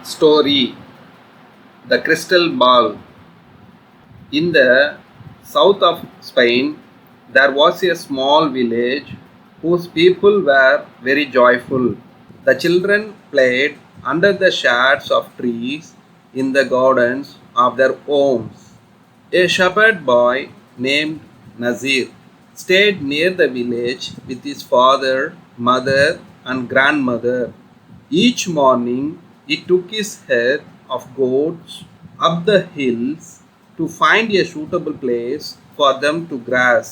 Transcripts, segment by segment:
Story: The Crystal Ball. In the south of Spain, there was a small village whose people were very joyful. The children played under the shades of trees in the gardens of their homes. A shepherd boy named Nazir stayed near the village with his father, mother, and grandmother. Each morning he took his herd of goats up the hills to find a suitable place for them to graze.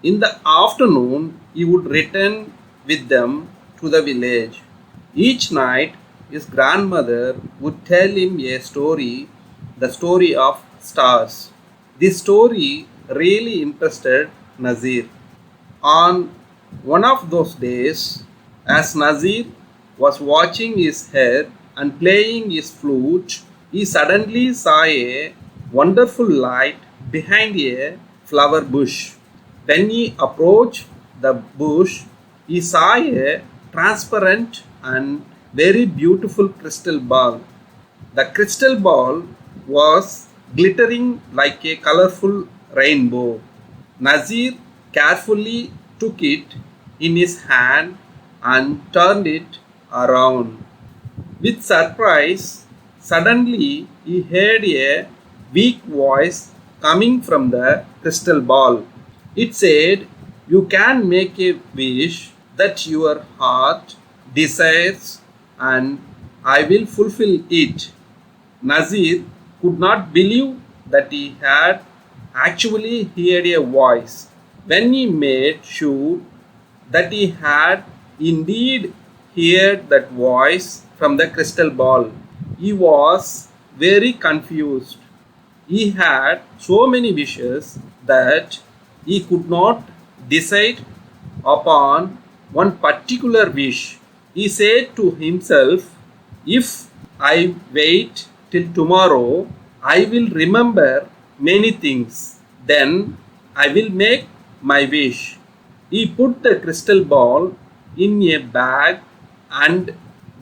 In the afternoon, he would return with them to the village. Each night, his grandmother would tell him a story, the story of stars. This story really interested Nazir. On one of those days, as Nazir was watching his herd and playing his flute, he suddenly saw a wonderful light behind a flower bush. When he approached the bush, he saw a transparent and very beautiful crystal ball. The crystal ball was glittering like a colorful rainbow. Nazir carefully took it in his hand and turned it around. With surprise, suddenly he heard a weak voice coming from the crystal ball. It said, "You can make a wish that your heart desires, and I will fulfill it." Nazir could not believe that he had actually heard a voice. When he made sure that he had indeed heard that voice from the crystal ball, he was very confused. He had so many wishes that he could not decide upon one particular wish. He said to himself, "If I wait till tomorrow, I will remember many things. Then I will make my wish." He put the crystal ball in a bag and,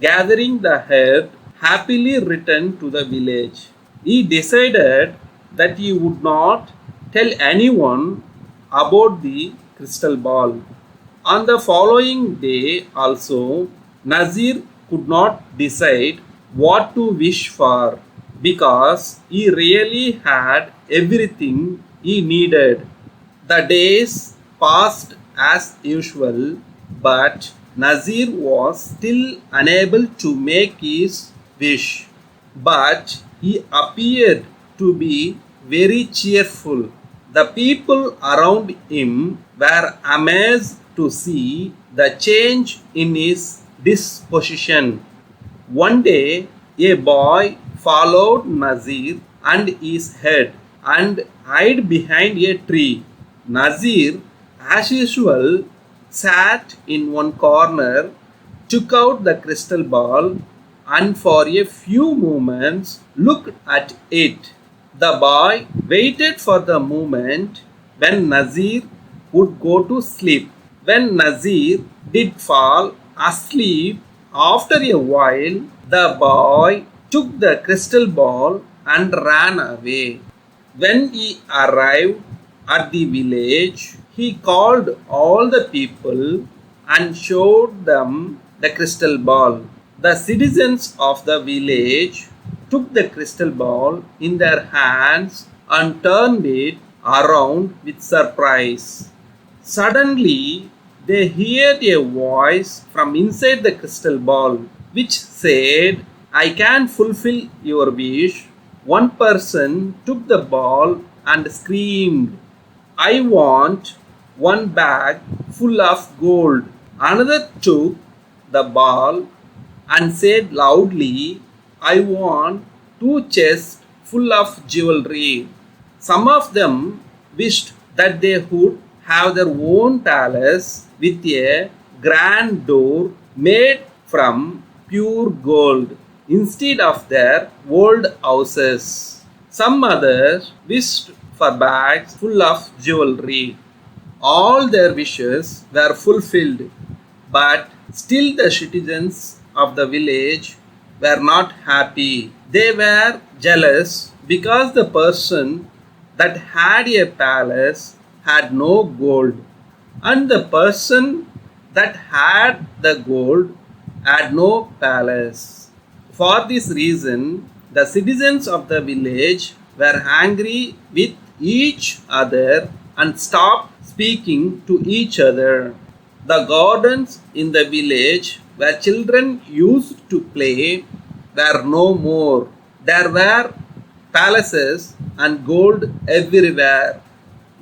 gathering the herb, happily returned to the village. He decided that he would not tell anyone about the crystal ball. On the following day also, Nazir could not decide what to wish for because he really had everything he needed. The days passed as usual, but Nazir was still unable to make his wish. But he appeared to be very cheerful. The people around him were amazed to see the change in his disposition. One day, a boy followed Nazir and his herd and hid behind a tree. Nazir, as usual, sat in one corner, took out the crystal ball, and for a few moments looked at it. The boy waited for the moment when Nazir would go to sleep. When Nazir did fall asleep, after a while, the boy took the crystal ball and ran away. When he arrived at the village, he called all the people and showed them the crystal ball. The citizens of the village took the crystal ball in their hands and turned it around with surprise. Suddenly, they heard a voice from inside the crystal ball which said, "I can fulfill your wish." One person took the ball and screamed, "I want one bag full of gold." Another took the ball and said loudly, "I want two chests full of jewelry." Some of them wished that they would have their own palace with a grand door made from pure gold instead of their old houses. Some others wished for bags full of jewelry. All their wishes were fulfilled, but still the citizens of the village were not happy. They were jealous because the person that had a palace had no gold, and the person that had the gold had no palace. For this reason, the citizens of the village were angry with each other and stopped speaking to each other. The gardens in the village where children used to play were no more. There were palaces and gold everywhere.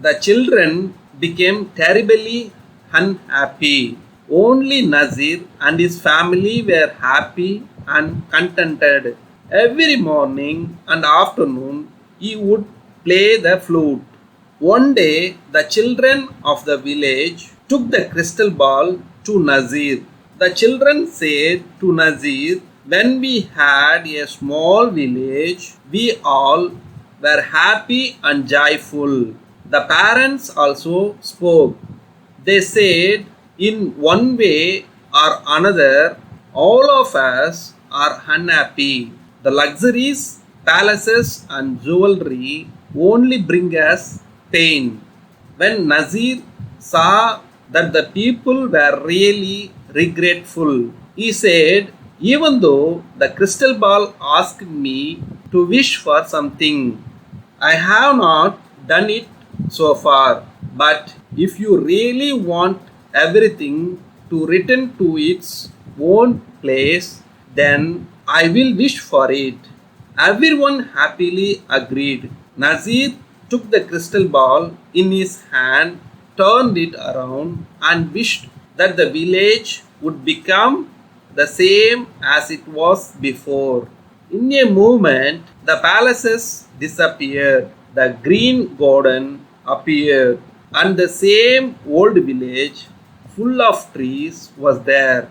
The children became terribly unhappy. Only Nazir and his family were happy and contented. Every morning and afternoon he would play the flute. One day the children of the village took the crystal ball to Nazir. The children said to Nazir, when we had a small village, we all were happy and joyful. The parents also spoke. They said, in one way or another, all of us are unhappy. The luxuries, palaces, and jewelry only bring us pain. When Nazir saw that the people were really regretful, he said, even though the crystal ball asked me to wish for something, I have not done it so far. But if you really want everything to return to its own place, then I will wish for it. Everyone happily agreed. Nazir took the crystal ball in his hand, turned it around, and wished that the village would become the same as it was before. In a moment, the palaces disappeared, the green garden appeared, and the same old village full of trees was there.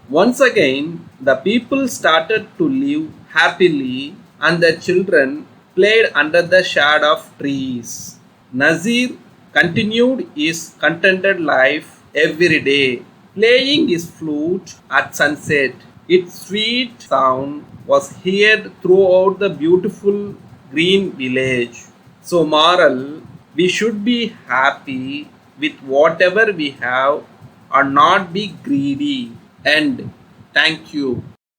Once again, the people started to live happily, and the children played under the shade of trees. Nazir continued his contented life every day, playing his flute at sunset. Its sweet sound was heard throughout the beautiful green village. So, moral, we should be happy with whatever we have and not be greedy. And thank you.